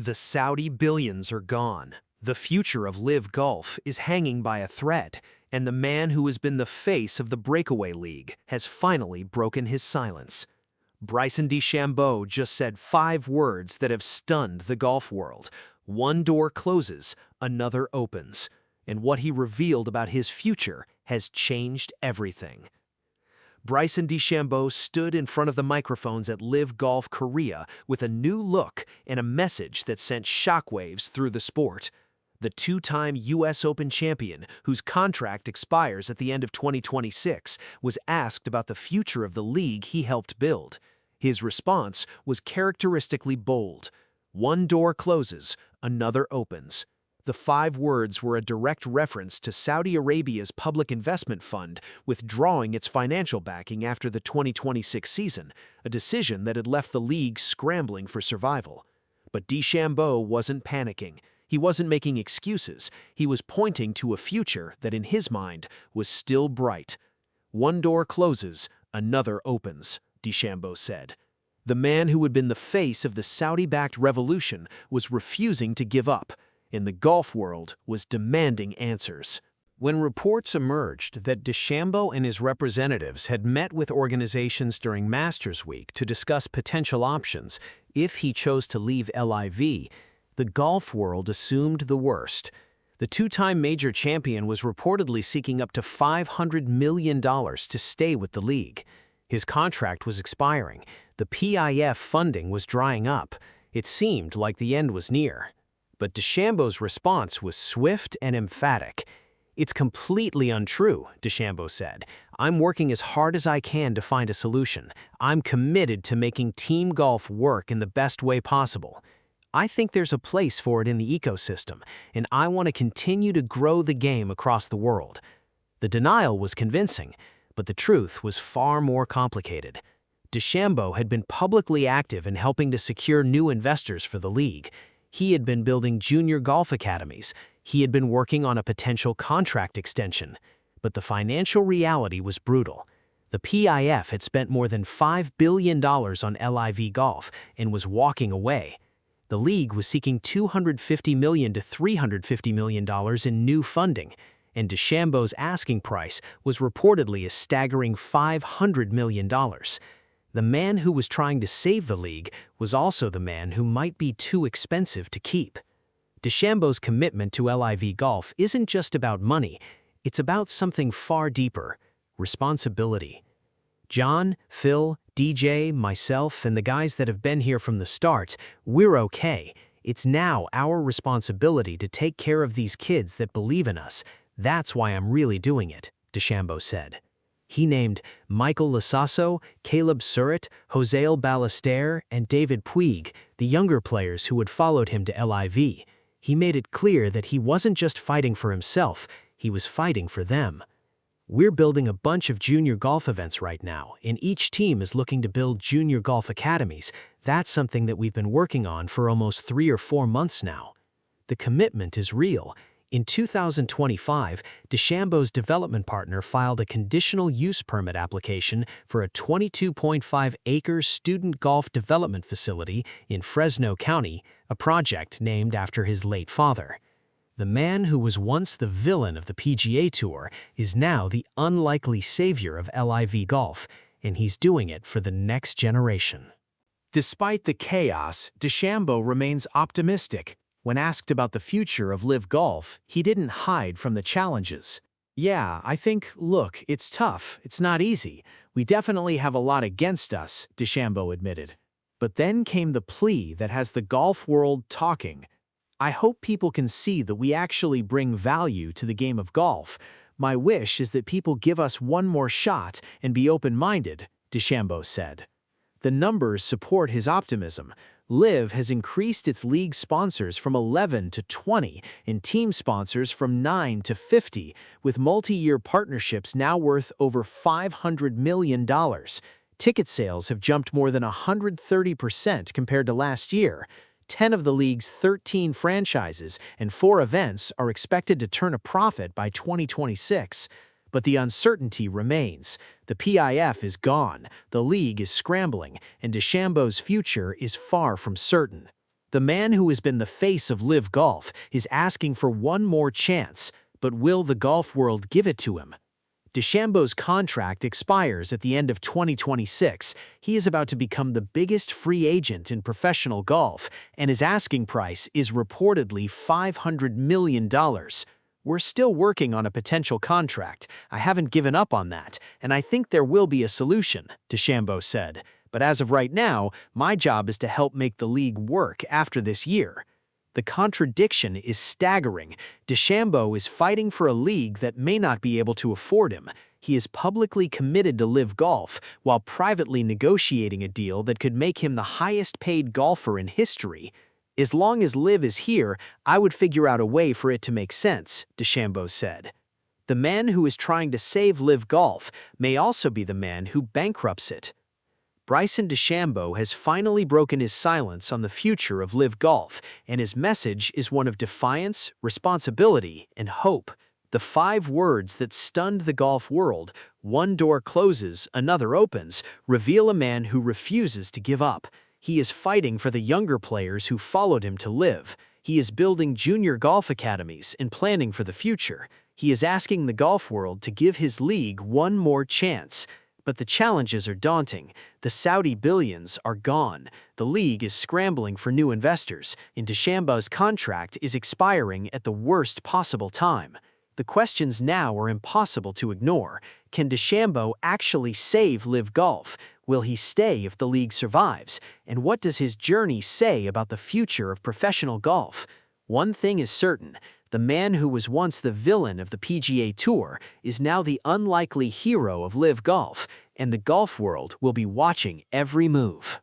The Saudi billions are gone. The future of LIV Golf is hanging by a thread, and the man who has been the face of the breakaway league has finally broken his silence. Bryson DeChambeau just said 5 words that have stunned the golf world. One door closes, another opens. And what he revealed about his future has changed everything. Bryson DeChambeau stood in front of the microphones at LIV Golf Korea with a new look and a message that sent shockwaves through the sport. The 2-time U.S. Open champion, whose contract expires at the end of 2026, was asked about the future of the league he helped build. His response was characteristically bold. One door closes, another opens. The 5 words were a direct reference to Saudi Arabia's public investment fund withdrawing its financial backing after the 2026 season, a decision that had left the league scrambling for survival. But DeChambeau wasn't panicking. He wasn't making excuses. He was pointing to a future that, in his mind, was still bright. One door closes, another opens, DeChambeau said. The man who had been the face of the Saudi-backed revolution was refusing to give up, and the golf world was demanding answers. When reports emerged that DeChambeau and his representatives had met with organizations during Masters Week to discuss potential options if he chose to leave LIV, the golf world assumed the worst. The 2-time major champion was reportedly seeking up to $500 million to stay with the league. His contract was expiring. The PIF funding was drying up. It seemed like the end was near. But DeChambeau's response was swift and emphatic. "It's completely untrue," DeChambeau said. "I'm working as hard as I can to find a solution. I'm committed to making team golf work in the best way possible. I think there's a place for it in the ecosystem, and I want to continue to grow the game across the world." The denial was convincing, but the truth was far more complicated. DeChambeau had been publicly active in helping to secure new investors for the league. He had been building junior golf academies. He had been working on a potential contract extension. But the financial reality was brutal. The PIF had spent more than $5 billion on LIV Golf and was walking away. The league was seeking $250 million to $350 million in new funding, and DeChambeau's asking price was reportedly a staggering $500 million. The man who was trying to save the league was also the man who might be too expensive to keep. DeChambeau's commitment to LIV Golf isn't just about money, it's about something far deeper: responsibility. John, Phil, DJ, myself, and the guys that have been here from the start, we're okay. It's now our responsibility to take care of these kids that believe in us. That's why I'm really doing it, DeChambeau said. He named Michael Lasasso, Caleb Surratt, José Ballester, and David Puig, the younger players who had followed him to LIV. He made it clear that he wasn't just fighting for himself, he was fighting for them. "We're building a bunch of junior golf events right now, and each team is looking to build junior golf academies. That's something that we've been working on for almost 3 or 4 months now." The commitment is real. In 2025, DeChambeau's development partner filed a conditional use permit application for a 22.5-acre student golf development facility in Fresno County, a project named after his late father. The man who was once the villain of the PGA Tour is now the unlikely savior of LIV Golf, and he's doing it for the next generation. Despite the chaos, DeChambeau remains optimistic. When asked about the future of LIV Golf, he didn't hide from the challenges. "Yeah, I think, look, it's tough. It's not easy. We definitely have a lot against us," DeChambeau admitted. But then came the plea that has the golf world talking. "I hope people can see that we actually bring value to the game of golf. My wish is that people give us one more shot and be open-minded," DeChambeau said. The numbers support his optimism. LIV has increased its league sponsors from 11 to 20 and team sponsors from 9 to 50, with multi-year partnerships now worth over $500 million. Ticket sales have jumped more than 130% compared to last year. 10 of the league's 13 franchises and 4 events are expected to turn a profit by 2026. But the uncertainty remains. The PIF is gone, the league is scrambling, and DeChambeau's future is far from certain. The man who has been the face of LIV Golf is asking for one more chance, but will the golf world give it to him? DeChambeau's contract expires at the end of 2026. He is about to become the biggest free agent in professional golf, and his asking price is reportedly $500 million. We're still working on a potential contract. I haven't given up on that, and I think there will be a solution, DeChambeau said. But as of right now, my job is to help make the league work after this year. The contradiction is staggering. DeChambeau is fighting for a league that may not be able to afford him. He is publicly committed to LIV Golf while privately negotiating a deal that could make him the highest-paid golfer in history. As long as LIV is here, I would figure out a way for it to make sense, DeChambeau said. The man who is trying to save LIV Golf may also be the man who bankrupts it. Bryson DeChambeau has finally broken his silence on the future of LIV Golf, and his message is one of defiance, responsibility, and hope. The 5 words that stunned the golf world, "One door closes, another opens," reveal a man who refuses to give up. He is fighting for the younger players who followed him to LIV. He is building junior golf academies and planning for the future. He is asking the golf world to give his league one more chance. But the challenges are daunting. The Saudi billions are gone. The league is scrambling for new investors, and DeChambeau's contract is expiring at the worst possible time. The questions now are impossible to ignore. Can DeChambeau actually save LIV Golf? Will he stay if the league survives? And what does his journey say about the future of professional golf? One thing is certain. The man who was once the villain of the PGA Tour is now the unlikely hero of LIV Golf, and the golf world will be watching every move.